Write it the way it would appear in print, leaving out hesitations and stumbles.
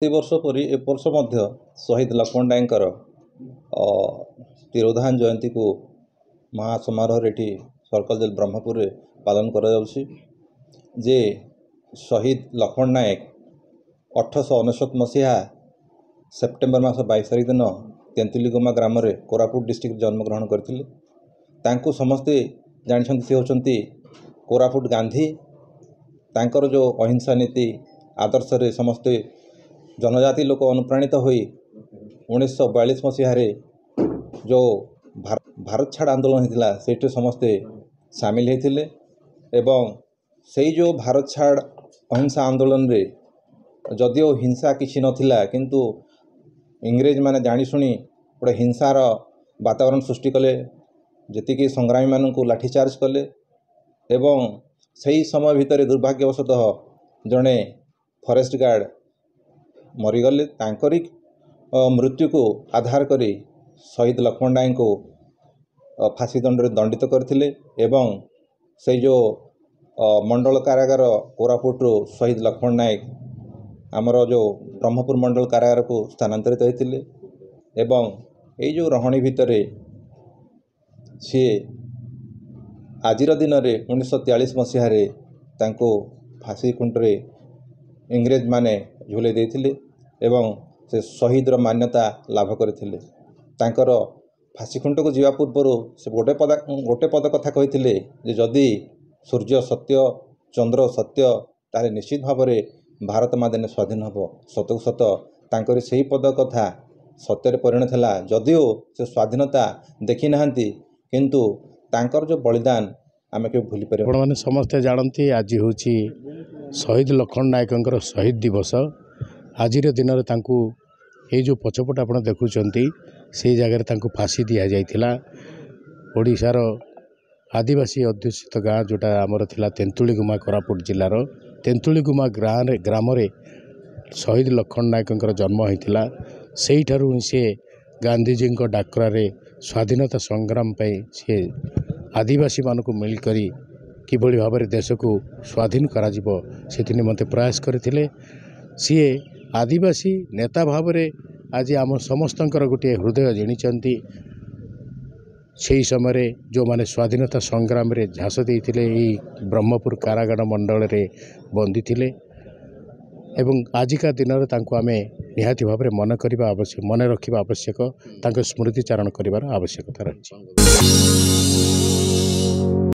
वर्ष परी ए वर्ष मध्य शहीद लक्ष्मण नायकर तिरोधान जयंती को महासमारोह एटी सर्कल जेल ब्रह्मपुर रे पालन करा जाउछि। जे शहीद लक्ष्मण नायक 1899 मसीहा सेप्टेम्बर मास 22 तारिख दिन तेंतुलीगुमा ग्राम रे कोरापुट डिस्ट्रिक्ट जन्मग्रहण करथिले। तांको समस्ते जानिछन्ति से होचन्ति कोरापुट गांधी। तांकर जो अहिंसा नीति आदर्श रे समस्ते जनजाति लोक अनुप्राणित होई 1942 मसीह जो भारत छाड़ आंदोलन होता से समस्ते सामिल होते एवं से जो भारत छाड़ अहिंसा आंदोलन रे जदिओ हिंसा किसी नथिला किंतु इंग्रेज माने जानी शुणी गोटे हिंसार वातावरण सृष्टि कले। जेतिकी संग्रामी मानू लाठीचार्ज कले एवं सही समय भितर दुर्भाग्यवशतः जड़े फॉरेस्ट गार्ड मरीगले। तांकरी मृत्यु को आधार करी शहीद लक्ष्मण नायक को फांसी दंड दंडित करथिले एवं से जो मंडल कारागार कोरापुट शहीद लक्ष्मण नायक आमर जो ब्रह्मपुर मंडल कारागार को स्थानांतरित होते एवं ये जो रहणी भितर सी आजिर दिन में 1943 मसीह तांको फांसी खुंटरे इंग्रेज माने झुले देथिले एवं से शहीदर मान्यता लाभ करथिले। तांकर फांसी खुंट को जीवा पूर्व से गोटे पद कथा कही जे जदि सूर्य सत्य चंद्र सत्य ताले निश्चित भाव में भारत मादेने स्वाधीन हम सतक सत तांकर से पद कथा सत्य परिणत है। जदिओ से स्वाधीनता देखी नहांती किंतु तांकर जो बलिदान आमे के भूली पारे। आपने समस्ते जानती आज हूँ शहीद लक्ष्मण नायकर शहीद दिवस। आज दिन ये जो पछपट आप देखुं से जगह फांसी दि जाइथिला। ओडिशार आदिवासी अध्युषित गाँ जोटा आमर थिला तेंतुलीगुमा कोरापुट जिलार तेंतुलीगुमा ग्राम शहीद लक्ष्मण नायकर जन्म होता। से सी गांधीजी डाकरारे स्वाधीनता संग्राम पे सी आदिवासी मानक मिलकरी किभली भाव में देश को स्वाधीन करा से निमंते प्रयास करथिले। सी आदिवासी नेता भाव में आज आम समस्तंकर गोटे हृदय जिणिचंती। से समय जो माने स्वाधीनता संग्राम रे झांस देइथिले ब्रह्मपुर कारागार मंडल रे बंदी थिले एवं आजिका दिन में तांको आमे निहाती भाव में मन रखा आवश्यक तांको स्मृतिचारण करिवार आवश्यकता रही।